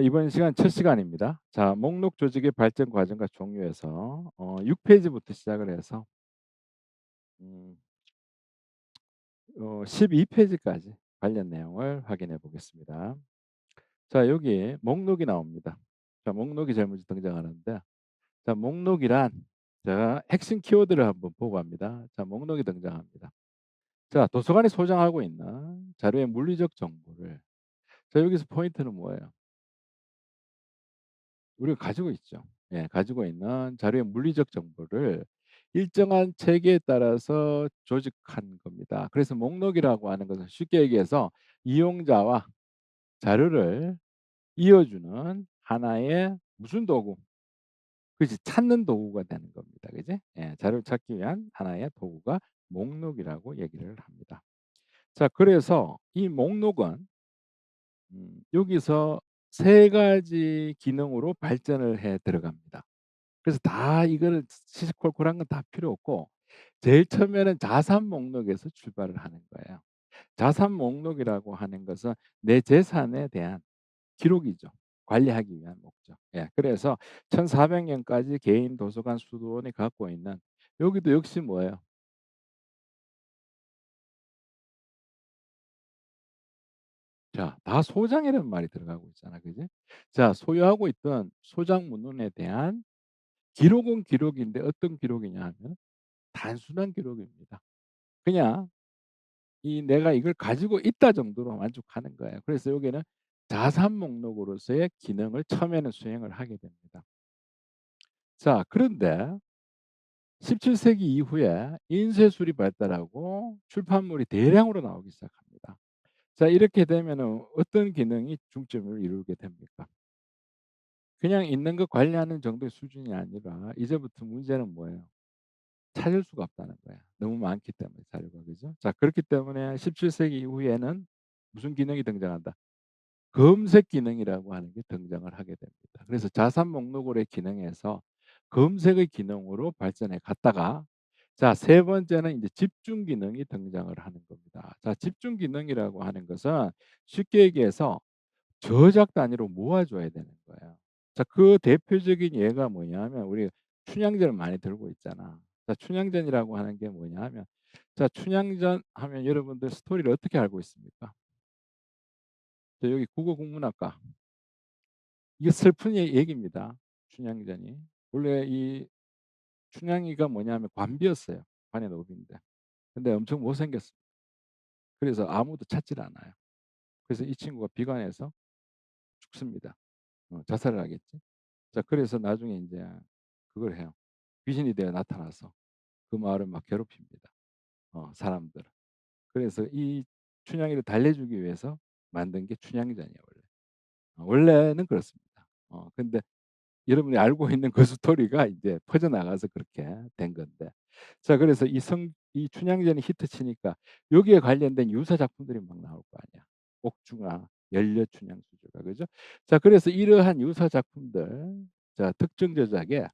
이번 시간 첫 시간입니다. 자, 목록 조직의 발전 과정과 종류에서 6 페이지부터 시작을 해서 음 12 페이지까지 관련 내용을 확인해 보겠습니다. 자, 여기 목록이 나옵니다. 자, 목록이 제일 먼저 등장하는데, 자, 목록이란, 자, 핵심 키워드를 한번 보고 합니다. 자, 목록이 등장합니다. 자, 도서관이 소장하고 있는 자료의 물리적 정보를, 자, 여기서 포인트는 뭐예요? 우리가 가지고 있죠. 예, 가지고 있는 자료의 물리적 정보를 일정한 체계에 따라서 조직한 겁니다. 그래서 목록이라고 하는 것은 쉽게 얘기해서 이용자와 자료를 이어주는 하나의 무슨 도구, 그지, 찾는 도구가 되는 겁니다. 그지? 예, 자료를 찾기 위한 하나의 도구가 목록이라고 얘기를 합니다. 자, 그래서 이 목록은 여기서 세 가지 기능으로 발전을 해 들어갑니다. 그래서 다 이거를 시시콜콜한 건 다 필요 없고, 제일 처음에는 자산 목록에서 출발을 하는 거예요. 자산 목록이라고 하는 것은 내 재산에 대한 기록이죠. 관리하기 위한 목적. 예. 그래서 1400 년까지 개인 도서관 수도원이 갖고 있는, 여기도 역시 뭐예요? 자, 다 소장이라는 말이 들어가고 있잖아. 그지? 자, 소유하고 있던 소장 문헌에 대한 기록은 기록인데 어떤 기록이냐 하면 단순한 기록입니다. 그냥 이 내가 이걸 가지고 있다 정도로 만족하는 거예요. 그래서 여기는 자산 목록으로서의 기능을 처음에는 수행을 하게 됩니다. 자, 그런데 17세기 이후에 인쇄술이 발달하고 출판물이 대량으로 나오기 시작합니다. 자, 이렇게 되면은 어떤 기능이 중점을 이루게 됩니까? 그냥 있는 거 관리하는 정도의 수준이 아니라 이제부터 문제는 뭐예요? 찾을 수가 없다는 거야. 너무 많기 때문에 자료가. 그죠? 자, 그렇기 때문에 17세기 이후에는 무슨 기능이 등장한다? 검색 기능이라고 하는 게 등장을 하게 됩니다. 그래서 자산 목록의 기능에서 검색의 기능으로 발전해 갔다가, 자, 세 번째는 이제 집중 기능이 등장을 하는 겁니다. 자, 집중 기능이라고 하는 것은 쉽게 얘기해서 저작 단위로 모아줘야 되는 거예요. 자, 그 대표적인 예가 뭐냐면 우리 춘향전을 많이 들고 있잖아. 자, 춘향전이라고 하는 게 뭐냐 하면, 자, 춘향전 하면 여러분들 스토리를 어떻게 알고 있습니까? 자, 여기 국어 국문학과, 이게 슬픈 얘기입니다. 춘향전이. 원래 이 춘향이가 뭐냐면 관비였어요. 관의 노비인데. 근데 엄청 못생겼어. 그래서 아무도 찾질 않아요. 그래서 이 친구가 비관해서 죽습니다. 자살을 하겠지. 자, 그래서 나중에 이제 그걸 해요. 귀신이 되어 나타나서 그 마을을 막 괴롭힙니다. 사람들을. 그래서 이 춘향이를 달래주기 위해서 만든 게 춘향전이에요, 원래. 원래는 그렇습니다. 근데 여러분이 알고 있는 그 스토리가 이제 퍼져나가서 그렇게 된 건데. 자, 그래서 이 춘향전이 히트치니까 여기에 관련된 유사 작품들이 막 나올 거 아니야. 옥중화, 열려춘향수주가, 그죠? 자, 그래서 이러한 유사 작품들, 자, 특정 저작의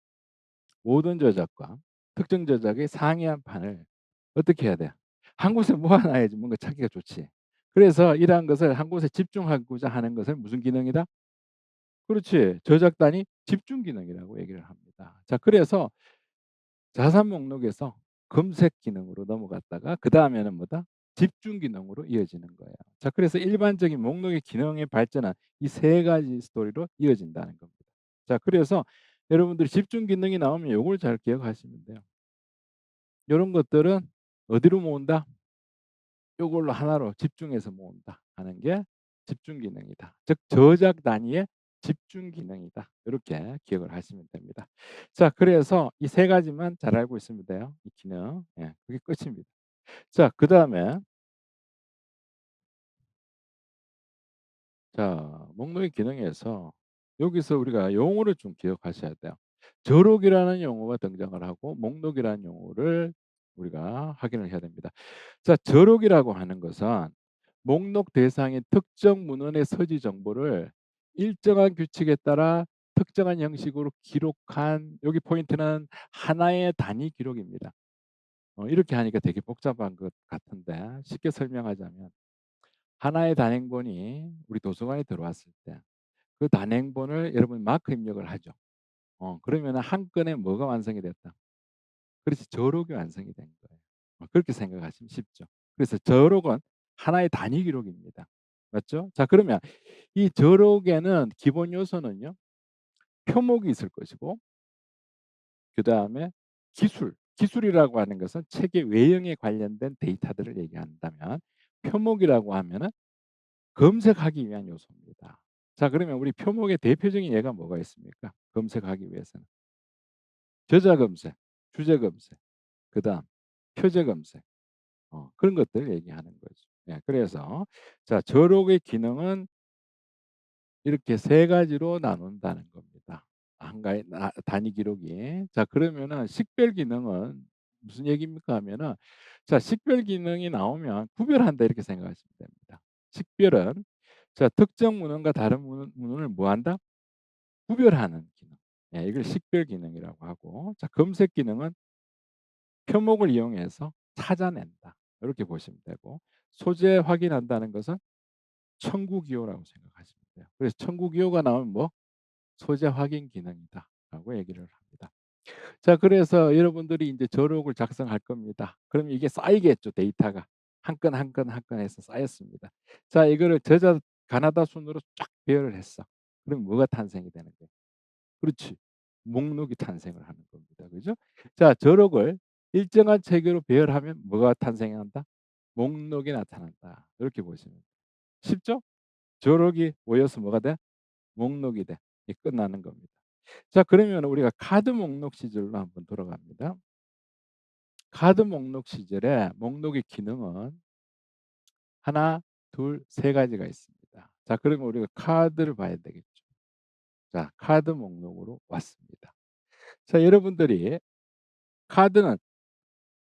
모든 저작과 특정 저작의 상이한 판을 어떻게 해야 돼? 한 곳에 모아놔야지 뭔가 찾기가 좋지. 그래서 이러한 것을 한 곳에 집중하고자 하는 것을 무슨 기능이다? 그렇지. 저작단위 집중 기능이라고 얘기를 합니다. 자, 그래서 자산 목록에서 검색 기능으로 넘어갔다가 그다음에는 뭐다? 집중 기능으로 이어지는 거예요. 자, 그래서 일반적인 목록의 기능의 발전은 이 세 가지 스토리로 이어진다는 겁니다. 자, 그래서 여러분들이 집중 기능이 나오면 요걸 잘 기억하시면 돼요. 요런 것들은 어디로 모은다? 요걸로 하나로 집중해서 모은다 하는 게 집중 기능이다. 즉 저작 단위의 집중 기능이다. 이렇게 기억을 하시면 됩니다. 자, 그래서 이 세 가지만 잘 알고 있으면 돼요. 이 기능. 예, 그게 끝입니다. 자, 그다음에, 자, 목록의 기능에서 여기서 우리가 용어를 좀 기억하셔야 돼요. 저록이라는 용어가 등장을 하고 목록이라는 용어를 우리가 확인을 해야 됩니다. 자, 저록이라고 하는 것은 목록 대상인 특정 문헌의 서지 정보를 일정한 규칙에 따라 특정한 형식으로 기록한, 여기 포인트는 하나의 단위 기록입니다. 이렇게 하니까 되게 복잡한 것 같은데 쉽게 설명하자면, 하나의 단행본이 우리 도서관에 들어왔을 때 그 단행본을 여러분이 마크 입력을 하죠. 그러면은 한 건에 뭐가 완성이 됐다. 그렇지 저록이 완성이 된 거예요. 그렇게 생각하시면 쉽죠. 그래서 저록은 하나의 단위 기록입니다. 맞죠? 자 그러면 이 저록에는 기본 요소는요. 표목이 있을 것이고 그다음에 기술이라고 하는 것은 책의 외형에 관련된 데이터들을 얘기한다면 표목이라고 하면은 검색하기 위한 요소입니다. 자 그러면 우리 표목의 대표적인 예가 뭐가 있습니까? 검색하기 위해서는. 저자 검색, 주제 검색, 그다음 표제 검색. 그런 것들을 얘기하는 거죠. 예 그래서 자 저록의 기능은 이렇게 세 가지로 나눈다는 겁니다. 한 가지 단위 기록이. 자 그러면은 식별 기능은 무슨 얘기입니까 하면은 자 식별 기능이 나오면 구별한다 이렇게 생각하시면 됩니다. 식별은 자 특정 문헌과 다른 문헌을 뭐 한다? 구별하는 기능. 예 이걸 식별 기능이라고 하고 자 검색 기능은 표목을 이용해서 찾아낸다. 이렇게 보시면 되고 소재 확인한다는 것은 청구 기호라고 생각하시면 돼요. 그래서 청구 기호가 나오면 뭐 소재 확인 기능이다라고 얘기를 합니다. 자 그래서 여러분들이 이제 저록을 작성할 겁니다. 그럼 이게 쌓이겠죠 데이터가. 한 건, 한 건, 한 건 해서 쌓였습니다. 자 이거를 저자 가나다 순으로 쫙 배열을 했어. 그럼 뭐가 탄생이 되는 거예요? 그렇지. 목록이 탄생을 하는 겁니다. 그죠? 자 저록을 일정한 체계로 배열하면 뭐가 탄생한다? 목록이 나타난다. 이렇게 보시면 돼요. 쉽죠? 저록이 모여서 뭐가 돼? 목록이 돼. 이 끝나는 겁니다. 자 그러면 우리가 카드 목록 시절로 한번 돌아갑니다. 카드 목록 시절에 목록의 기능은 하나, 둘, 세 가지가 있습니다. 자 그러면 우리가 카드를 봐야 되겠죠. 자 카드 목록으로 왔습니다. 자 여러분들이 카드는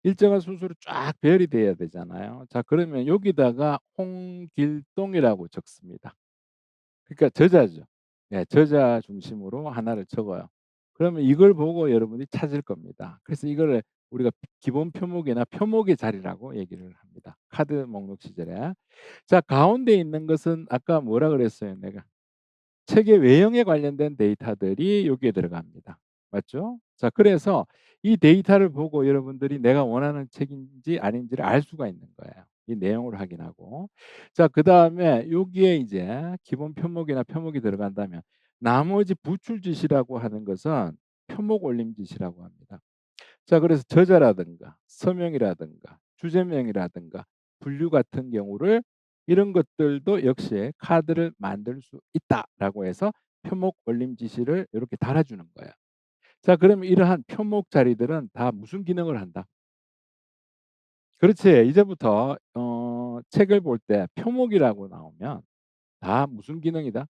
일정한 순서로 쫙 배열이 돼야 되잖아요. 자 그러면 여기다가 홍길동이라고 적습니다. 그러니까 저자죠. 네, 저자 중심으로 하나를 적어요. 그러면 이걸 보고 여러분이 찾을 겁니다. 그래서 이거를 우리가 기본 표목이나 표목의 자리라고 얘기를 합니다. 카드 목록 시절에. 자, 가운데 있는 것은 아까 뭐라 그랬어요, 내가? 책의 외형에 관련된 데이터들이 여기에 들어갑니다. 맞죠? 자, 그래서 이 데이터를 보고 여러분들이 내가 원하는 책인지 아닌지를 알 수가 있는 거예요. 이 내용을 확인하고. 자, 그다음에 여기에 이제 기본 표목이나 표목이 들어간다면 나머지 부출 지시라고 하는 것은 표목 올림 지시라고 합니다. 자, 그래서 저자라든가 서명이라든가 주제명이라든가 분류 같은 경우를 이런 것들도 역시 카드를 만들 수 있다라고 해서 표목 올림 지시를 이렇게 달아주는 거예요. 자, 그러면 이러한 표목 자리들은 다 무슨 기능을 한다? 그렇지. 이제부터 책을 볼 때 표목이라고 나오면 다 무슨 기능이다?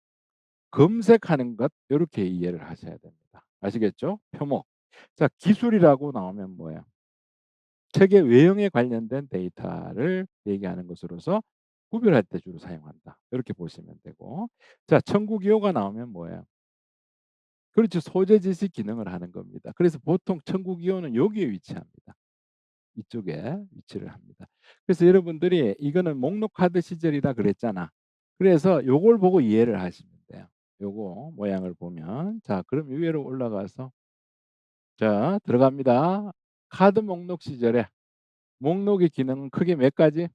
검색하는 것 이렇게 이해를 하셔야 됩니다. 아시겠죠? 표목. 자, 기술이라고 나오면 뭐예요? 책의 외형에 관련된 데이터를 얘기하는 것으로서 구별할 때 주로 사용한다. 이렇게 보시면 되고. 자, 청구 기호가 나오면 뭐예요? 그렇죠. 소재 지시 기능을 하는 겁니다. 그래서 보통 청구 기호는 여기에 위치합니다. 이쪽에 위치를 합니다. 그래서 여러분들이 이거는 목록 카드 시절이라 그랬잖아. 그래서 요걸 보고 이해를 하시면 돼요. 요거 모양을 보면 자, 그럼 위로 올라가서 자, 들어갑니다. 카드 목록 시절에 목록의 기능은 크게 몇 가지?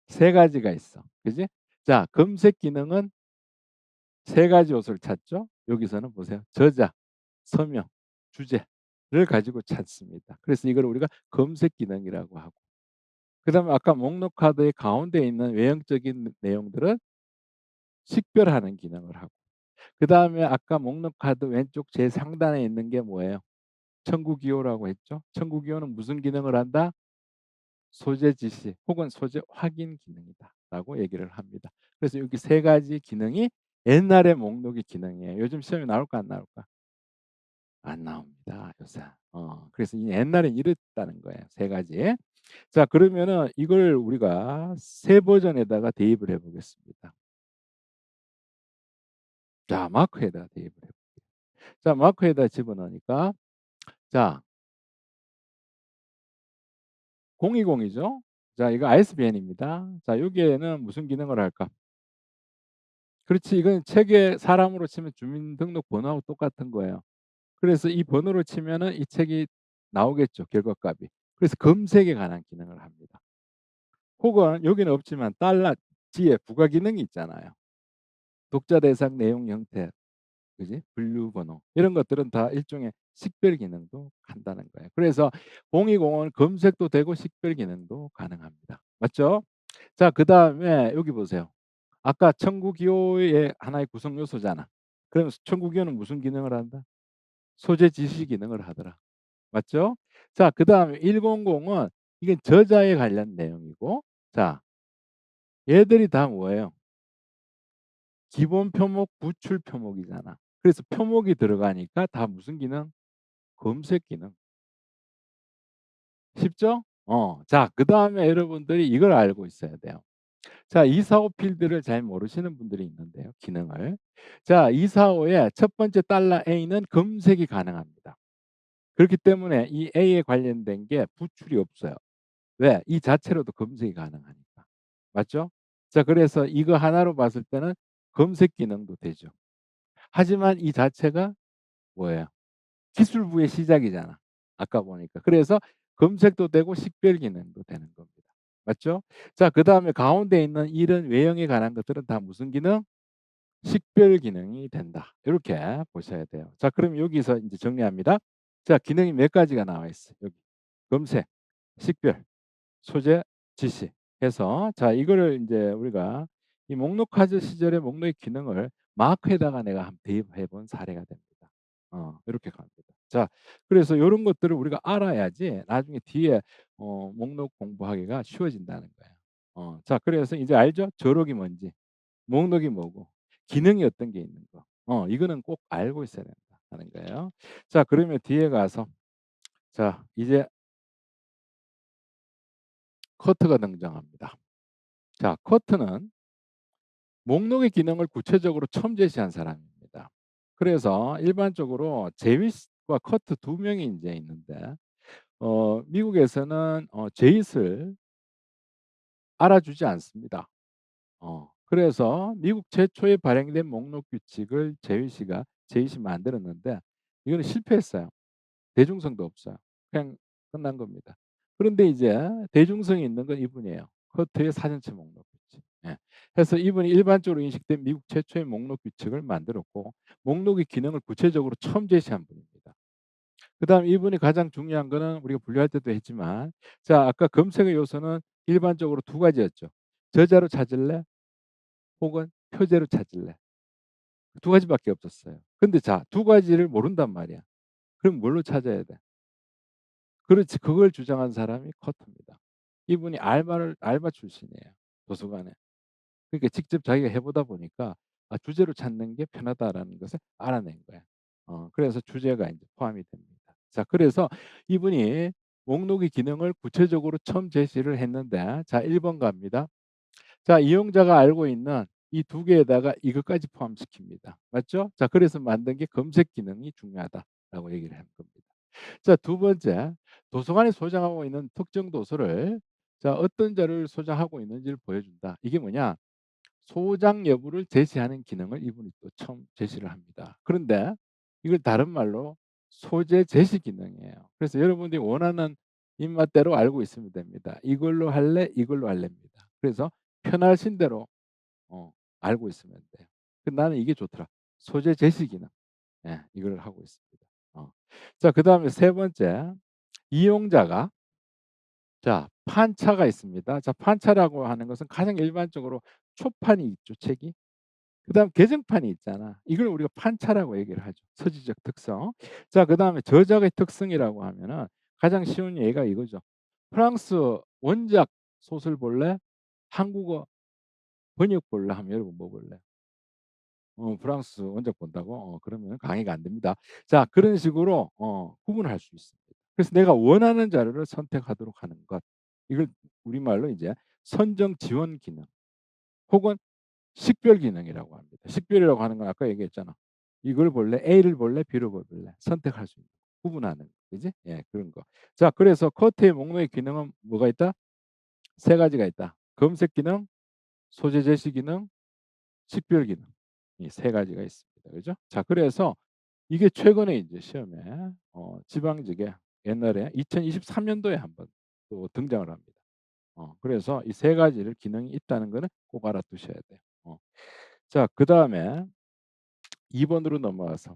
세 가지가 있어. 그지? 자, 검색 기능은 세 가지 요소를 찾죠. 여기서는 보세요. 저자, 서명, 주제를 가지고 찾습니다. 그래서 이걸 우리가 검색 기능이라고 하고. 그다음에 아까 목록 카드의 가운데 있는 외형적인 내용들은 식별하는 기능을 하고. 그다음에 아까 목록 카드 왼쪽 제상단에 있는 게 뭐예요? 청구 기호라고 했죠. 청구 기호는 무슨 기능을 한다? 소재 지시 혹은 소재 확인 기능이다라고 얘기를 합니다. 그래서 여기 세 가지 기능이 옛날의 목록의 기능이에요. 요즘 시험에 나올까 안 나올까? 안 나옵니다. 요새. 그래서 이 옛날엔 이랬다는 거예요. 세 가지. 자, 그러면은 이걸 우리가 새 버전에다가 대입을 해 보겠습니다. 자, 마크에다가 대입을 해 볼게요. 자, 마크에다 집어넣으니까 자, 020이죠. 자, 이거 ISBN입니다. 자, 여기에는 무슨 기능을 할까? 그렇지. 이건 책에 사람으로 치면 주민등록번호하고 똑같은 거예요. 그래서 이 번호를 치면은 이 책이 나오겠죠, 결과값이. 그래서 검색에 관한 기능을 합니다. 혹은 여기는 없지만 달러 뒤에 부가 기능이 있잖아요. 독자 대상 내용 형태, 그지? 분류 번호 이런 것들은 다 일종의 식별 기능도 한다는 거예요. 그래서 공이공은 검색도 되고 식별 기능도 가능합니다. 맞죠? 자, 그다음에 여기 보세요. 아까 청구기호의 하나의 구성 요소잖아. 그럼 청구기호는 무슨 기능을 한다? 소재 지시 기능을 하더라. 맞죠? 자, 그다음에 100은 이건 저자에 관련 내용이고, 자, 얘들이 다 뭐예요? 기본 표목, 부출 표목이잖아. 그래서 표목이 들어가니까 다 무슨 기능? 검색 기능. 쉽죠? 자, 그다음에 여러분들이 이걸 알고 있어야 돼요. 자, 245 필드를 잘 모르시는 분들이 있는데요, 기능을. 자, 245의 첫 번째 달러 A는 검색이 가능합니다. 그렇기 때문에 이 A에 관련된 게 부출이 없어요. 왜? 이 자체로도 검색이 가능하니까. 맞죠? 자, 그래서 이거 하나로 봤을 때는 검색 기능도 되죠. 하지만 이 자체가 뭐예요? 기술부의 시작이잖아. 아까 보니까. 그래서 검색도 되고 식별 기능도 되는 겁니다. 맞죠? 자, 그다음에 가운데 있는 이런 외형에 관한 것들은 다 무슨 기능? 식별 기능이 된다. 이렇게 보셔야 돼요. 자, 그럼 여기서 이제 정리합니다. 자, 기능이 몇 가지가 나와 있어요. 여기. 검색, 식별, 소재, 지시 해서, 자, 이거를 이제 우리가 이 목록 카드 시절의 목록의 기능을 마크에다가 내가 한번 대입해 본 사례가 됩니다. 이렇게 갑니다. 자, 그래서 이런 것들을 우리가 알아야지 나중에 뒤에 목록 공부하기가 쉬워진다는 거예요. 자, 그래서 이제 알죠? 저록이 뭔지, 목록이 뭐고, 기능이 어떤 게 있는 거. 이거는 꼭 알고 있어야 된다 하는 거예요. 자, 그러면 뒤에 가서, 자, 이제 커트가 등장합니다. 자, 커트는 목록의 기능을 구체적으로 처음 제시한 사람입니다. 그래서 일반적으로 제윗과 커트 두 명이 이제 있는데, 미국에서는 제윗을 알아주지 않습니다. 그래서 미국 최초에 발행된 목록 규칙을 제윗이 만들었는데 이거는 실패했어요. 대중성도 없어요. 그냥 끝난 겁니다. 그런데 이제 대중성이 있는 건 이분이에요. 커트의 사전체 목록 규칙. 예. 그래서 이분이 일반적으로 인식된 미국 최초의 목록 규칙을 만들었고, 목록의 기능을 구체적으로 처음 제시한 분입니다. 그다음 이분이 가장 중요한 거는 우리가 분류할 때도 했지만, 자, 아까 검색의 요소는 일반적으로 두 가지였죠. 저자로 찾을래? 혹은 표제로 찾을래? 두 가지밖에 없었어요. 근데 자, 두 가지를 모른단 말이야. 그럼 뭘로 찾아야 돼? 그렇지. 그걸 주장한 사람이 커터입니다. 이분이 알바 출신이에요, 도서관에. 그러니까 직접 자기가 해 보다 보니까 주제로 찾는 게 편하다라는 것을 알아낸 거야. 그래서 주제가 인제 포함이 됩니다. 자, 그래서 이분이 목록의 기능을 구체적으로 처음 제시를 했는데, 자, 1번 갑니다. 자, 이용자가 알고 있는 이 두 개에다가 이것까지 포함시킵니다. 맞죠? 자, 그래서 만든 게 검색 기능이 중요하다라고 얘기를 한 겁니다. 자, 두 번째, 도서관에 소장하고 있는 특정 도서를, 자, 어떤 자료를 소장하고 있는지를 보여준다. 이게 뭐냐? 소장 여부를 제시하는 기능을 이분이 또 처음 제시를 합니다. 그런데 이걸 다른 말로 소재 제시 기능이에요. 그래서 여러분들이 원하는 입맛대로 알고 있으면 됩니다. 이걸로 할래? 이걸로 할래입니다. 그래서 편하신 대로 알고 있으면 돼요. 나는 이게 좋더라. 소재 제시 기능. 예, 이걸 하고 있습니다. 어. 자, 그다음에 세 번째, 이용자가, 자, 판차가 있습니다. 자, 판차라고 하는 것은 가장 일반적으로 초판이 있죠, 책이. 그다음 개정판이 있잖아. 이걸 우리가 판차라고 얘기를 하죠. 서지적 특성. 자, 그다음에 저작의 특성이라고 하면은 가장 쉬운 예가 이거죠. 프랑스 원작 소설 볼래? 한국어 번역 볼래? 하면 여러분 뭐 볼래? 프랑스 원작 본다고? 그러면 강의가 안 됩니다. 자, 그런 식으로 구분할 수 있습니다. 그래서 내가 원하는 자료를 선택하도록 하는 것. 이걸 우리말로 이제 선정 지원 기능 혹은 식별 기능이라고 합니다. 식별이라고 하는 건 아까 얘기했잖아. 이걸 볼래? A를 볼래? B를 볼래? 선택할 수 있는 구분하는, 그지? 예, 그런 거. 자, 그래서 커트의 목록의 기능은 뭐가 있다? 세 가지가 있다. 검색 기능, 소재 제시 기능, 식별 기능. 이 세 가지가 있습니다. 그죠? 자 그래서 이게 최근에 이제 시험에 지방직에 옛날에 2023 년도에 한번 또 등장을 합니다. 그래서 이 세 가지를 기능이 있다는 거는 꼭 알아두셔야 돼요. 자 그다음에 2 번으로 넘어가서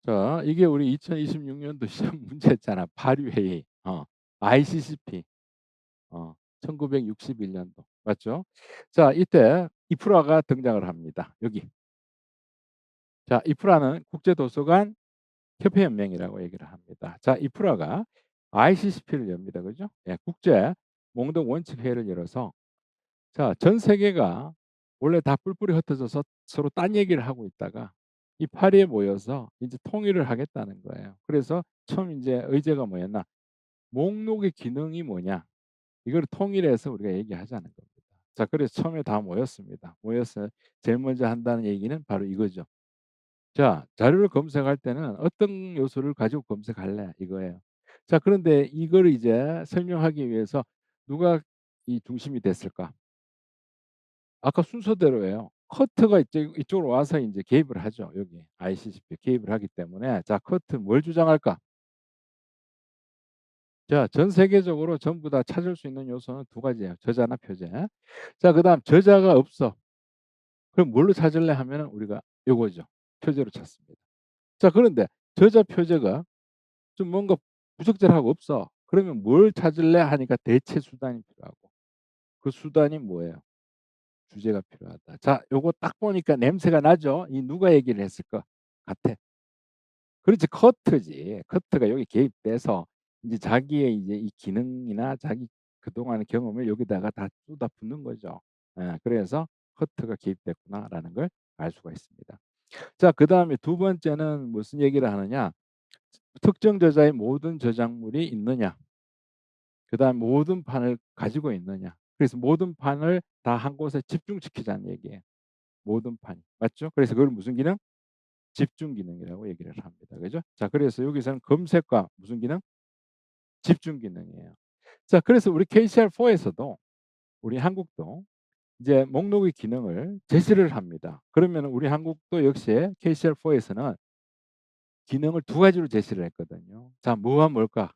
자 이게 우리 2026 년도 시험 문제였잖아. 발휘회의. ICCP. 1961 년도. 맞죠? 자 이때 이프라가 등장을 합니다. 여기. 자 이프라는 국제도서관 협회연맹이라고 얘기를 합니다. 자 이프라가 ICCP를 엽니다. 그죠? 예 국제 몽독 원칙회의를 열어서 자 전 세계가 원래 다 뿔뿔이 흩어져서 서로 딴 얘기를 하고 있다가 이 파리에 모여서 이제 통일을 하겠다는 거예요. 그래서 처음 이제 의제가 뭐였나? 목록의 기능이 뭐냐? 이걸 통일해서 우리가 얘기하자는 겁니다. 자 그래서 처음에 다 모였습니다. 모여서 제일 먼저 한다는 얘기는 바로 이거죠. 자 자료를 검색할 때는 어떤 요소를 가지고 검색할래 이거예요. 자 그런데 이거를 이제 설명하기 위해서 누가 이 중심이 됐을까? 아까 순서대로예요. 커트가 이쪽으로 와서 이제 개입을 하죠. 여기 ICCP 개입을 하기 때문에 자 커트 뭘 주장할까? 자 전 세계적으로 전부 다 찾을 수 있는 요소는 두 가지예요. 저자나 표제. 자 그다음 저자가 없어. 그럼 뭘로 찾을래 하면은 우리가 요거죠. 표제로 찾습니다. 자 그런데 저자 표제가 좀 뭔가 부적절하고 없어. 그러면 뭘 찾을래 하니까 대체 수단이 필요하고 그 수단이 뭐예요? 주제가 필요하다. 자 요거 딱 보니까 냄새가 나죠? 이 누가 얘기를 했을 것 같아? 그렇지 커트지. 커트가 여기 개입돼서 이제 자기의 이제 이 기능이나 자기 그동안의 경험을 여기다가 다 쏟아붓는 거죠. 예 그래서 '커트가 개입됐구나.'라는 걸 알 수가 있습니다. 자 그다음에 두 번째는 무슨 얘기를 하느냐. 특정 저자의 모든 저작물이 있느냐. 그다음 모든 판을 가지고 있느냐. 그래서 모든 판을 다 한 곳에 집중시키자는 얘기예요. 모든 판이. 맞죠? 그래서 그걸 무슨 기능? 집중 기능이라고 얘기를 합니다. 그죠? 자 그래서 여기서는 검색과 무슨 기능? 집중 기능이에요. 자 그래서 우리 KCR4에서도 우리 한국도 이제 목록의 기능을 제시를 합니다. 그러면은 우리 한국도 역시 KCR4에서는 기능을 두 가지로 제시를 했거든요. 자 뭐와 뭘까?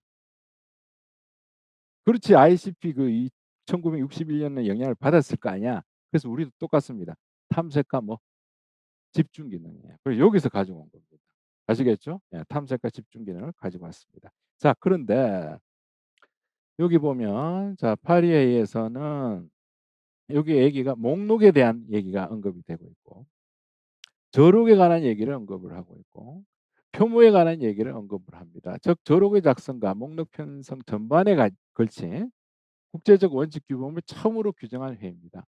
그렇지. ICP 그 이 1961 년에 영향을 받았을 거 아니야. 그래서 우리도 똑같습니다. 탐색과 뭐 집중 기능이에요. 그래서 여기서 가지고 온 겁니다. 아시겠죠? 예, 탐색과 집중 기능을 가지고 왔습니다. 자, 그런데 여기 보면 자, 파리회의에서는 여기 얘기가 목록에 대한 얘기가 언급이 되고 있고 저록에 관한 얘기를 언급을 하고 있고 표모에 관한 얘기를 언급을 합니다. 즉 저록의 작성과 목록 편성 전반에 걸친 국제적 원칙 규범을 처음으로 규정한 회의입니다.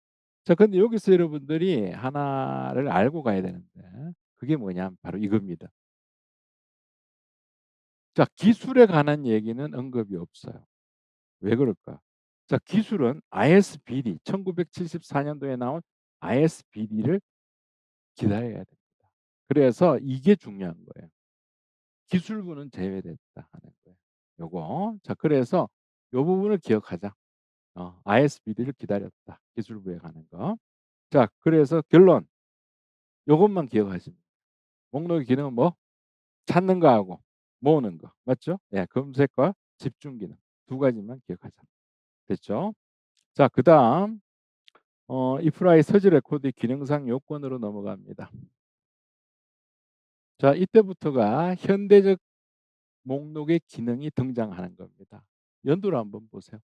자 근데 여기서 여러분들이 하나를 알고 가야 되는데 그게 뭐냐면 바로 이겁니다. 자 기술에 관한 얘기는 언급이 없어요. 왜 그럴까? 자 기술은 ISBD 1974 년도에 나온 ISBD를 기다려야 됩니다. 그래서 이게 중요한 거예요. 기술부는 제외됐다 하는 거예요. 요거. 자 그래서 요 부분을 기억하자. ISBD를 기다렸다. 기술부에 가는 거. 자 그래서 결론 요것만 기억하시면 목록의 기능은 뭐? 찾는 거하고 모으는 거. 맞죠? 예. 검색과 집중 기능 두 가지만 기억하자. 됐죠? 자 그다음 이프라의 서지 레코드의 기능상 요건으로 넘어갑니다. 자 이때부터가 현대적 목록의 기능이 등장하는 겁니다. 연도를 한번 보세요.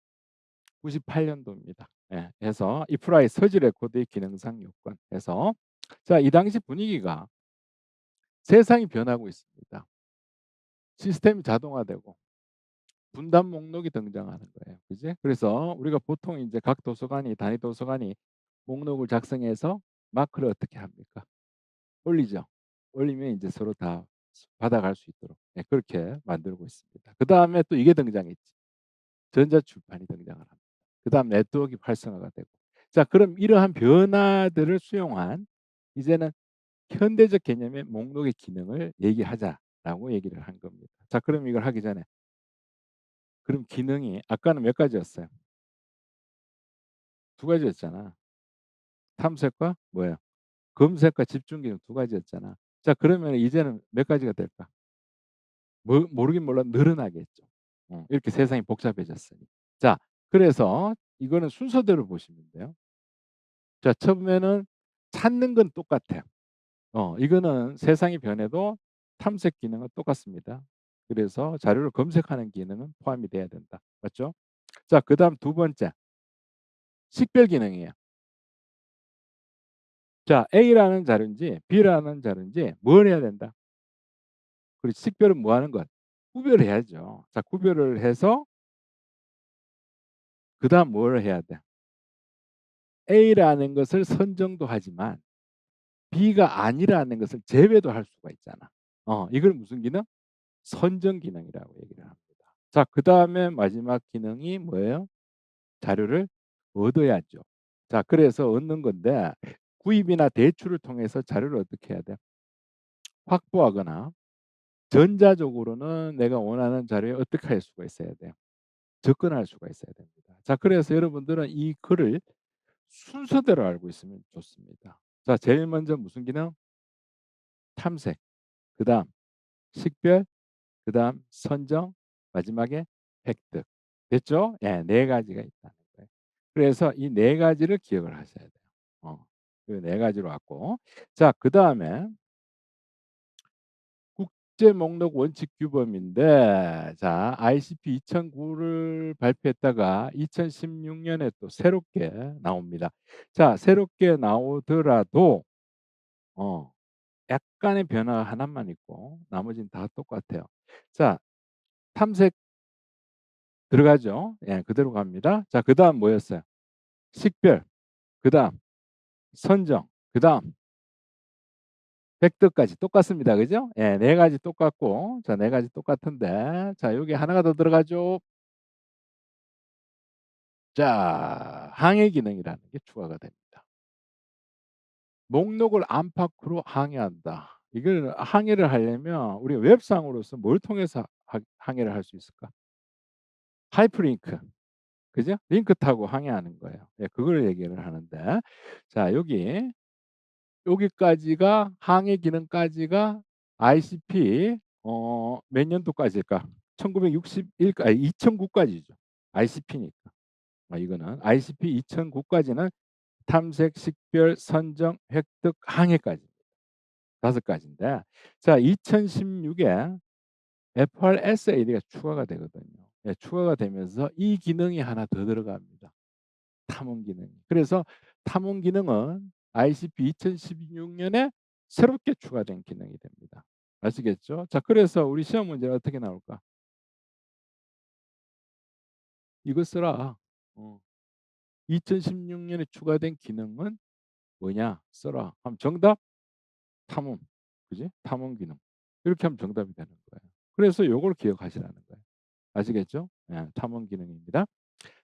98 년도입니다. 예. 해서 이프라의 서지 레코드의 기능상 요건 해서 자 이 당시 분위기가 세상이 변하고 있습니다. 시스템이 자동화되고 분단 목록이 등장하는 거예요. 그지? 그래서 우리가 보통 이제 각 도서관이 단위 도서관이 목록을 작성해서 마크를 어떻게 합니까? 올리죠. 올리면 이제 서로 다 받아갈 수 있도록 네, 그렇게 만들고 있습니다. 그 다음에 또 이게 등장했지. 전자출판이 등장을 합니다. 그 다음 네트워크 활성화가 되고. 자, 그럼 이러한 변화들을 수용한 이제는 현대적 개념의 목록의 기능을 얘기하자라고 얘기를 한 겁니다. 자, 그럼 이걸 하기 전에 그럼 기능이 아까는 몇 가지였어요? 두 가지였잖아. 탐색과 뭐예요? 검색과 집중 기능 두 가지였잖아. 자 그러면 이제는 몇 가지가 될까? 모르긴 몰라 늘어나겠죠. 이렇게 세상이 복잡해졌으니. 자 그래서 이거는 순서대로 보시면 돼요. 자 처음에는 찾는 건 똑같아요. 이거는 세상이 변해도 탐색 기능은 똑같습니다. 그래서 자료를 검색하는 기능은 포함이 돼야 된다. 맞죠? 자 그다음 두 번째 식별 기능이에요. 자 A라는 자료인지 B라는 자료인지 뭘 해야 된다? 그리고 식별은 뭐 하는 것? 구별해야죠. 자 구별을 해서 그다음 뭘 해야 돼? A라는 것을 선정도 하지만 B가 아니라는 것을 제외도 할 수가 있잖아. 이걸 무슨 기능? 선정 기능이라고 얘기를 합니다. 자, 그다음에 마지막 기능이 뭐예요? 자료를 얻어야죠. 자, 그래서 얻는 건데 구입이나 대출을 통해서 자료를 어떻게 해야 돼? 확보하거나 전자적으로는 내가 원하는 자료에 어떻게 할 수가 있어야 돼요? 접근할 수가 있어야 됩니다. 자, 그래서 여러분들은 이 글을 순서대로 알고 있으면 좋습니다. 자, 제일 먼저 무슨 기능? 탐색. 그다음 식별, 그다음 선정, 마지막에 획득. 됐죠? 예, 네 가지가 있다는 거예요. 그래서 이 네 가지를 기억을 하셔야 돼요. 그 네 가지로 왔고. 자, 그다음에 국제 목록 원칙 규범인데 자, ICP 2009를 발표했다가 2016년에 또 새롭게 나옵니다. 자, 새롭게 나오더라도 어 약간의 변화 하나만 있고 나머지는 다 똑같아요. 자, 탐색 들어가죠. 예, 그대로 갑니다. 자, 그다음 뭐였어요? 식별, 그다음 선정, 그다음 획득까지 똑같습니다. 그죠? 예, 네 가지 똑같고. 자, 네 가지 똑같은데. 자, 여기 하나가 더 들어가죠. 자, 항해 기능이라는 게 추가가 됩니다. 목록을 안팎으로 항해한다. 이걸 항해를 하려면 우리 웹상으로서 뭘 통해서 항해를 할 수 있을까? 하이퍼링크. 그죠? 링크 타고 항해하는 거예요. 예, 그걸 얘기를 하는데. 자, 여기까지가 항해 기능까지가 ICP 몇 년도까지일까? 1961 아니 2009까지죠. ICP니까. 이거는 ICP 2009까지는 탐색, 식별, 선정, 획득, 항해까지 다섯 가지인데 자 2016에 FRSAD가 추가가 되거든요. 예, 추가가 되면서 이 기능이 하나 더 들어갑니다. 탐험 기능. 그래서 탐험 기능은 ICP 2016년에 새롭게 추가된 기능이 됩니다. 아시겠죠? 자, 그래서 우리 시험 문제는 어떻게 나올까? 이거 써라. 2016년에 추가된 기능은 뭐냐? 써라. 그럼 정답 탐험. 그지? 탐험 기능. 이렇게 하면 정답이 되는 거예요. 그래서 요걸 기억하시라는 거예요. 아시겠죠? 예, 탐험 기능입니다.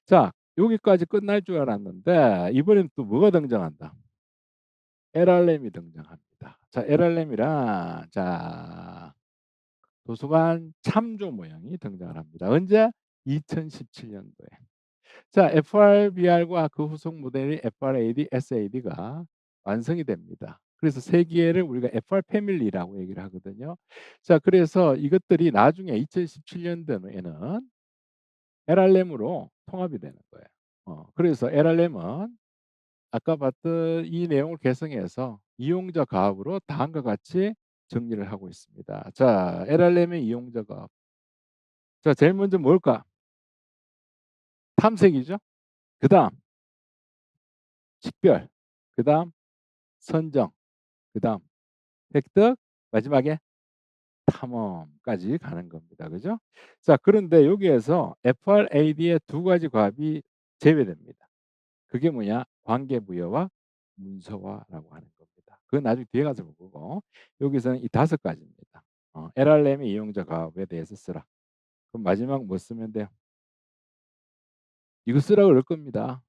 자, 여기까지 끝날 줄 알았는데 이번엔 또 뭐가 등장한다? LRM이 등장합니다. 자, LRM이란 자 도서관 참조 모형이 등장을 합니다. 언제? 2017년도에. 자, FRBR과 그 후속 모델이 FRAD, SAD가 완성이 됩니다. 그래서 세 개를 우리가 FR 패밀리라고 얘기를 하거든요. 자, 그래서 이것들이 나중에 2017년도에는 LRM으로 통합이 되는 거예요. 그래서 LRM은 아까 봤던 이 내용을 개성해서 이용자 가압으로 다음과 같이 정리를 하고 있습니다. 자, LLM의 이용자 가압. 자, 제일 먼저 뭘까? 탐색이죠. 그다음 식별. 그다음 선정. 그다음 획득. 마지막에 탐험까지 가는 겁니다. 그죠? 자, 그런데 여기에서 FRAD의 두 가지 과업이 제외됩니다. 그게 뭐냐? 관계부여와 문서화라고 하는 겁니다. 그건 나중에 뒤에 가서 보고 여기서는 이 다섯 가지입니다. LRM의 이용자 가업에 대해서 쓰라. 그럼 마지막 뭐 쓰면 돼요? 이거 쓰라고 그럴 겁니다.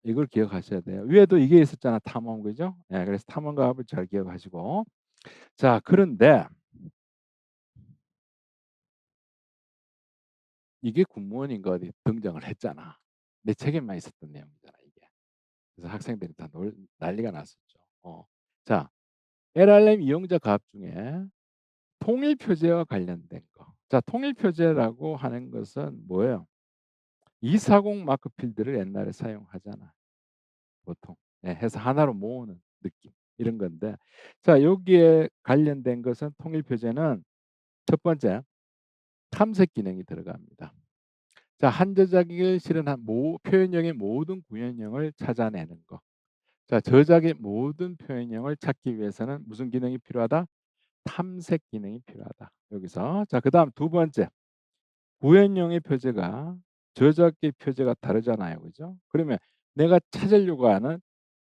이걸 기억하셔야 돼요. 위에도 이게 있었잖아, 탐험 그죠? 예, 그래서 탐험 가업을 잘 기억하시고 자 그런데 이게 군무원인가 어디 등장을 했잖아. 내 책에만 있었던 내용이잖아 이게. 그래서 학생들이 다 놀 난리가 났었죠. 자, LRM 이용자 값 중에 통일 표제와 관련된 거. 자, 통일 표제라고 하는 것은 뭐예요? 240 마크 필드를 옛날에 사용하잖아, 보통. 예, 해서 하나로 모으는 느낌 이런 건데, 자, 여기에 관련된 것은 통일 표제는 첫 번째 탐색 기능이 들어갑니다. 자, 한 저작을 실현한 표현형의 모든 구현형을 찾아내는 거. 자, 저작의 모든 표현형을 찾기 위해서는 무슨 기능이 필요하다? 탐색 기능이 필요하다. 여기서. 자, 그다음 두 번째. 구현형의 표제가 저작의 표제가 다르잖아요. 그죠? 그러면 내가 찾으려고 하는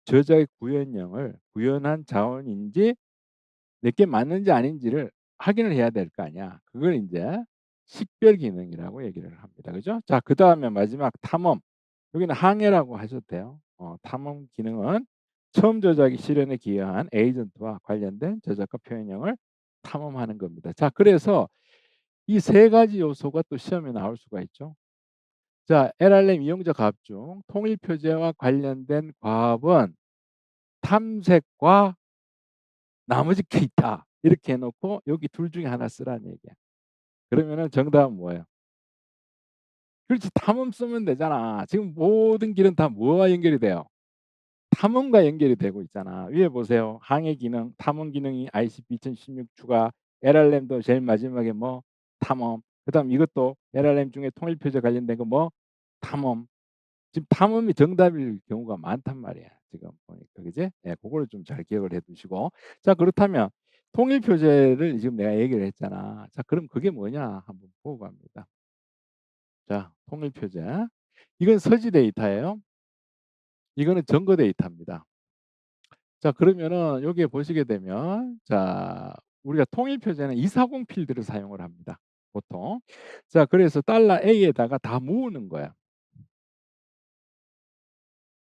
저작의 구현형을 구현한 자원인지 내게 맞는지 아닌지를 확인을 해야 될 거 아니야. 그걸 이제 식별 기능이라고 얘기를 합니다. 그죠? 자, 그다음에 마지막 탐험. 여기는 항해라고 하셔도 돼요. 탐험 기능은 처음 저작이 실현에 기여한 에이전트와 관련된 저작과 표현형을 탐험하는 겁니다. 자, 그래서 이 세 가지 요소가 또 시험에 나올 수가 있죠. 자, LLM 이용자 값 중 통일 표제와 관련된 값은 탐색과 나머지 게 있다. 이렇게 해 놓고 여기 둘 중에 하나 쓰라는 얘기야. 그러면은 정답은 뭐예요? 그렇지. 탐험 쓰면 되잖아. 지금 모든 길은 다 뭐와 연결이 돼요? 탐험과 연결이 되고 있잖아. 위에 보세요. 항해 기능, 탐험 기능이 ICP 2016 추가, LLM도 제일 마지막에 뭐 탐험. 그다음 이것도 LLM 중에 통일 표제 관련된 거 뭐 탐험. 지금 탐험이 정답일 경우가 많단 말이야. 지금 보니까 그지? 예, 그거를 좀 잘 기억을 해 두시고. 자, 그렇다면 통일 표제를 지금 내가 얘기를 했잖아. 자, 그럼 그게 뭐냐 한번 보고 갑니다. 자, 통일 표제. 이건 서지 데이터예요. 이거는 증거 데이터입니다. 자, 그러면은 여기에 보시게 되면 자, 우리가 통일 표제는 240 필드를 사용을 합니다. 보통. 자, 그래서 달러 $A에다가 다 모으는 거야.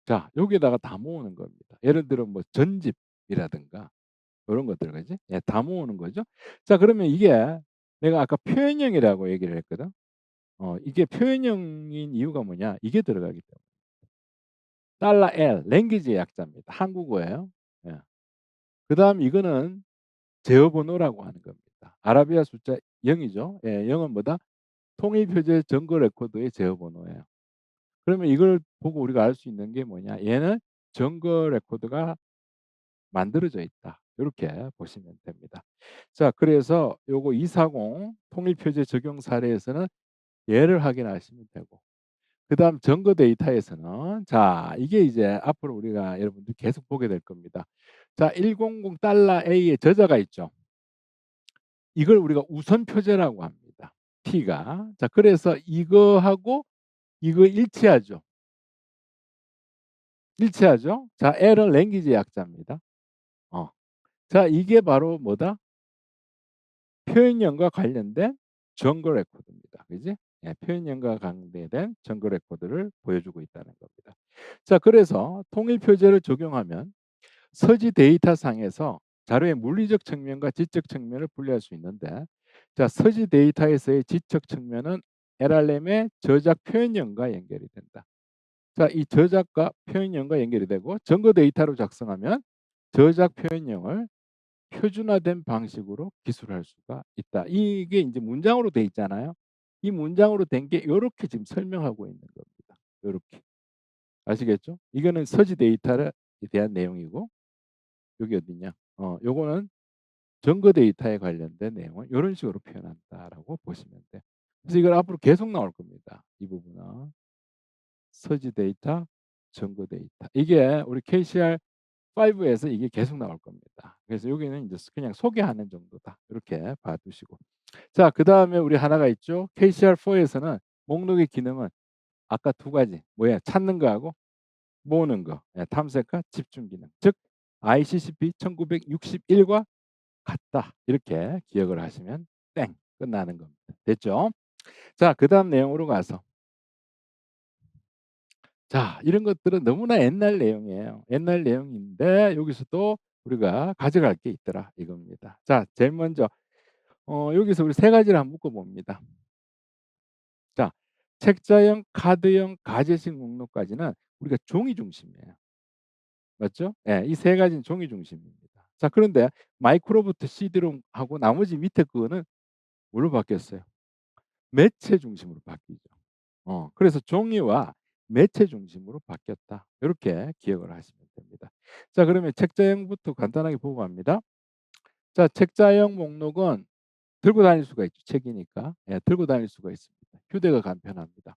자, 여기에다가 다 모으는 겁니다. 예를 들어 뭐 전집이라든가 이런 것들 그지? 예, 다 모으는 거죠. 자, 그러면 이게 내가 아까 표현형이라고 얘기를 했거든. 이게 표현형인 이유가 뭐냐? 이게 들어가기 때문에. 달러 L 랭귀지의 약자입니다. 한국어예요. 예. 그다음 이거는 제어 번호라고 하는 겁니다. 아라비아 숫자 0이죠. 예, 0은 뭐다? 통일 표제 증거 레코드의 제어 번호예요. 그러면 이걸 보고 우리가 알 수 있는 게 뭐냐? 얘는 증거 레코드가 만들어져 있다. 이렇게 보시면 됩니다. 자, 그래서 요거 240 통일 표제 적용 사례에서는 얘를 확인하시면 되고, 그다음 증거 데이터에서는 자, 이게 이제 앞으로 우리가 여러분들 계속 보게 될 겁니다. 자, 100 달러 A의 저자가 있죠. 이걸 우리가 우선 표제라고 합니다. T가. 자, 그래서 이거하고 이거 일치하죠. 일치하죠. 자, L은 랭귀지 약자입니다. 어. 자, 이게 바로 뭐다? 표현형과 관련된 증거 레코드입니다. 그지? 예, 표현형과 관계된 증거 레코드를 보여주고 있다는 겁니다. 자, 그래서 통일 표제를 적용하면 서지 데이터 상에서 자료의 물리적 측면과 지적 측면을 분리할 수 있는데, 자, 서지 데이터에서의 지적 측면은 LLM의 저작 표현형과 연결이 된다. 자, 이 저작과 표현형과 연결이 되고 증거 데이터로 작성하면 저작 표현형을 표준화된 방식으로 기술할 수가 있다. 이게 이제 문장으로 돼 있잖아요. 이 문장으로 된 게 요렇게 지금 설명하고 있는 겁니다. 요렇게. 아시겠죠? 이거는 서지 데이터에 대한 내용이고 여기 어디냐? 요거는 증거 데이터에 관련된 내용을 요런 식으로 표현한다라고 보시면 돼요. 그래서 이걸 앞으로 계속 나올 겁니다. 이 부분은. 서지 데이터, 증거 데이터. 이게 우리 KCR 5에서 이게 계속 나올 겁니다. 그래서 여기는 이제 그냥 소개하는 정도다. 이렇게 봐두시고. 자, 그다음에 우리 하나가 있죠. KCR4에서는 목록의 기능은 아까 두 가지. 뭐야? 찾는 거하고 모으는 거. 예, 탐색과 집중 기능. 즉 ICCP 1961과 같다. 이렇게 기억을 하시면 땡 끝나는 겁니다. 됐죠? 자, 그다음 내용으로 가서 자, 이런 것들은 너무나 옛날 내용이에요. 옛날 내용인데 여기서 또 우리가 가져갈 게 있더라 이겁니다. 자, 제일 먼저 여기서 우리 세 가지를 한번 묶어 봅니다. 자, 책자형, 카드형, 가제식 목록까지는 우리가 종이 중심이에요. 맞죠? 예. 이 세 가지는 종이 중심입니다. 자 그런데 마이크로부터 CD롬하고 나머지 밑에 거는 뭘로 바뀌었어요? 매체 중심으로 바뀌죠. 그래서 종이와 매체 중심으로 바뀌었다. 이렇게 기억을 하시면 됩니다. 자 그러면 책자형부터 간단하게 보고 갑니다. 자 책자형 목록은 들고 다닐 수가 있죠. 책이니까. 예 들고 다닐 수가 있습니다. 휴대가 간편합니다.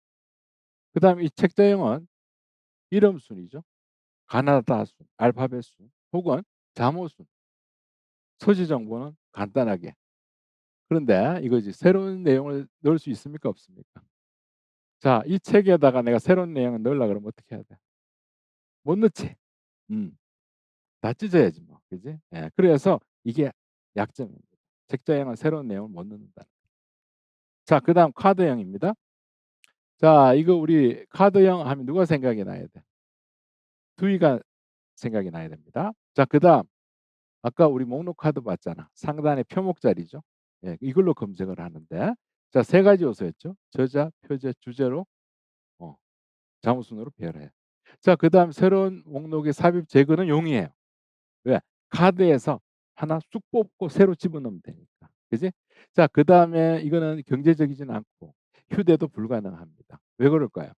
그다음에 이 책자형은 이름 순이죠. 가나다 순, 알파벳 순 혹은 자모 순, 서지 정보는 간단하게. 그런데 이거지 새로운 내용을 넣을 수 있습니까? 없습니까? 자 이 책에다가 내가 새로운 내용을 넣으려 그러면 어떻게 해야 돼? 못 넣지. 음. 다 찢어야지 뭐. 그지? 예. 그래서 이게 약점입니다. 책자형은 새로운 내용을 못 넣는다. 자 그다음 카드형입니다. 자 이거 우리 카드형 하면 누가 생각이 나야 돼? 두이가 생각이 나야 됩니다. 자 그다음 아까 우리 목록 카드 봤잖아. 상단에 표목 자리죠. 예. 이걸로 검색을 하는데 자 세 가지 요소였죠. 저자, 표제, 주제로 어 자무순으로 배열해요. 자 그다음 새로운 목록의 삽입 제거는 용이해요. 왜? 카드에서 하나 쑥 뽑고 새로 집어넣으면 되니까. 그지? 자 그다음에 이거는 경제적이진 않고 휴대도 불가능합니다. 왜 그럴까요?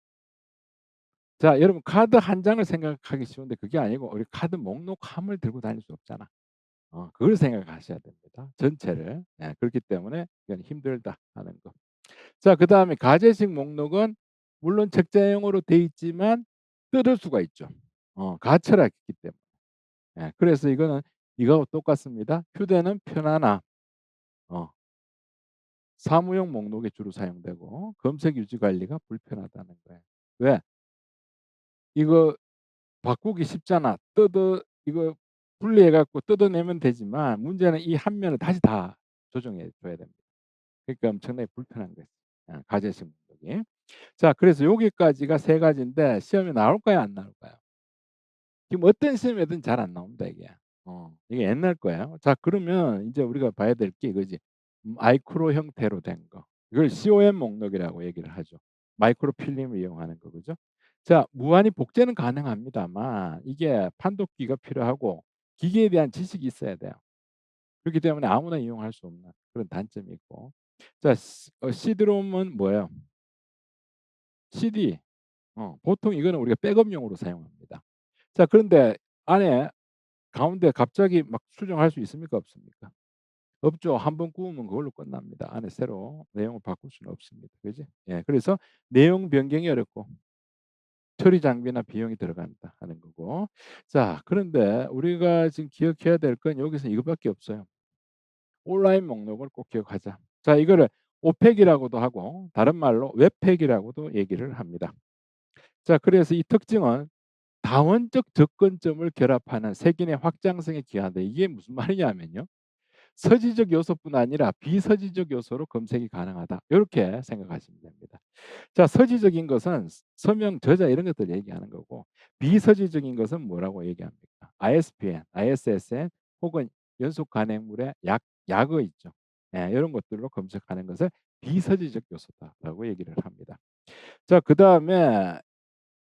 자 여러분 카드 한 장을 생각하기 쉬운데 그게 아니고 우리 카드 목록함을 들고 다닐 수 없잖아. 그걸 생각하셔야 됩니다. 전체를. 예 그렇기 때문에 이건 힘들다 하는 거. 자 그다음에 가제식 목록은 물론 책자형으로 돼 있지만 뜯을 수가 있죠. 가처라 있기 때문에. 예 그래서 이거는 이거하고 똑같습니다. 휴대는 편안함, 어 사무용 목록에 주로 사용되고 검색 유지 관리가 불편하다는 거예요. 왜? 이거 바꾸기 쉽잖아. 이거 분리해 갖고 뜯어내면 되지만 문제는 이 한 면을 다시 다 조정해 줘야 됩니다. 그러니까 엄청나게 불편한 거예요. 가제식 목록이. 자 그래서 여기까지가 세 가지인데 시험에 나올까요 안 나올까요? 지금 어떤 시험에든 잘 안 나옵니다 이게. 이게 옛날 거예요. 자 그러면 인제 우리가 봐야 될 게 이거지. 마이크로 형태로 된 거. 이걸 COM 목록이라고 얘기를 하죠. 마이크로 필름을 이용하는 거 그죠? 자 무한히 복제는 가능합니다만 이게 판독기가 필요하고 기계에 대한 지식이 있어야 돼요. 그렇기 때문에 아무나 이용할 수 없는 그런 단점이 있고. 자 CD롬은 뭐예요? CD. 보통 이거는 우리가 백업용으로 사용합니다. 자 그런데 안에 가운데 갑자기 막 수정할 수 있습니까? 없습니까? 없죠. 한 번 구우면 그걸로 끝납니다. 안에 새로 내용을 바꿀 수는 없습니다. 그지? 예. 그래서 내용 변경이 어렵고 처리 장비나 비용이 들어간다 하는 거고. 자 그런데 우리가 지금 기억해야 될 건 여기서 이것밖에 없어요. 온라인 목록을 꼭 기억하자. 자 이거를 오팩이라고도 하고 다른 말로 웹팩이라고도 얘기를 합니다. 자 그래서 이 특징은 다원적 접근점을 결합하는 색인의 확장성에 기하다. 이게 무슨 말이냐면요. 서지적 요소뿐 아니라 비서지적 요소로 검색이 가능하다. 이렇게 생각하시면 됩니다. 자, 서지적인 것은 서명, 저자 이런 것들 얘기하는 거고 비서지적인 것은 뭐라고 얘기합니까? ISBN, ISSN 혹은 연속 간행물의 약어 있죠. 예, 이런 것들로 검색하는 것을 비서지적 요소다라고 얘기를 합니다. 자, 그다음에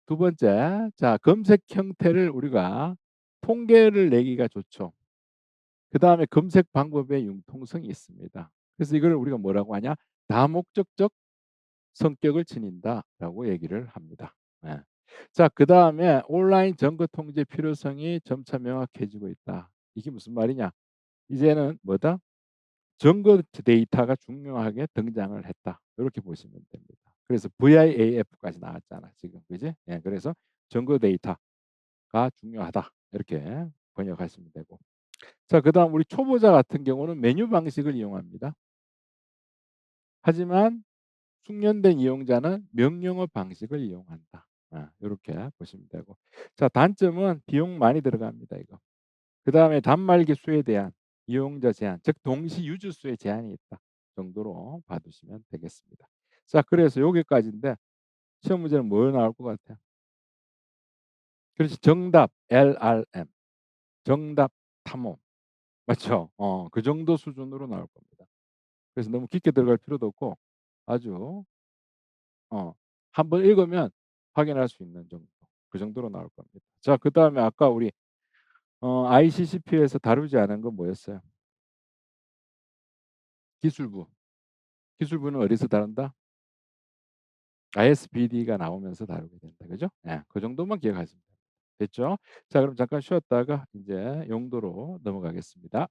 두 번째, 자 검색 형태를 우리가 통계를 내기가 좋죠. 그다음에 검색 방법의 융통성이 있습니다. 그래서 이걸 우리가 뭐라고 하냐? 다목적적 성격을 지닌다라고 얘기를 합니다. 예. 자 그다음에 온라인 점거 통제 필요성이 점차 명확해지고 있다. 이게 무슨 말이냐? 이제는 뭐다? 점거 데이터가 중요하게 등장을 했다. 이렇게 보시면 됩니다. 그래서 VIAF까지 나왔잖아 지금 그지? 예, 그래서 점거 데이터가 중요하다. 이렇게 번역하시면 되고. 자 그다음 우리 초보자 같은 경우는 메뉴 방식을 이용합니다. 하지만 숙련된 이용자는 명령어 방식을 이용한다. 요렇게 보시면 되고. 자 단점은 비용 많이 들어갑니다 이거. 그다음에 단말기 수에 대한 이용자 제한 즉 동시 유저 수의 제한이 있다 정도로 봐 두시면 되겠습니다. 자 그래서 요기까지인데 시험 문제는 뭐 나올 것 같아요? 그렇지 정답 LRM 정답 탐험 맞죠? 그 정도 수준으로 나올 겁니다. 그래서 너무 깊게 들어갈 필요도 없고 아주 어 한번 읽으면 확인할 수 있는 정도 그 정도로 나올 겁니다. 자 그다음에 아까 우리 ICCP에서 다루지 않은 건 뭐였어요? 기술부. 기술부는 어디서 다룬다? ISBD가 나오면서 다루게 된다. 그죠? 예. 그 정도만 기억하시면 됩니다. 됐죠? 자 그럼 잠깐 쉬었다가 인제 용도로 넘어가겠습니다.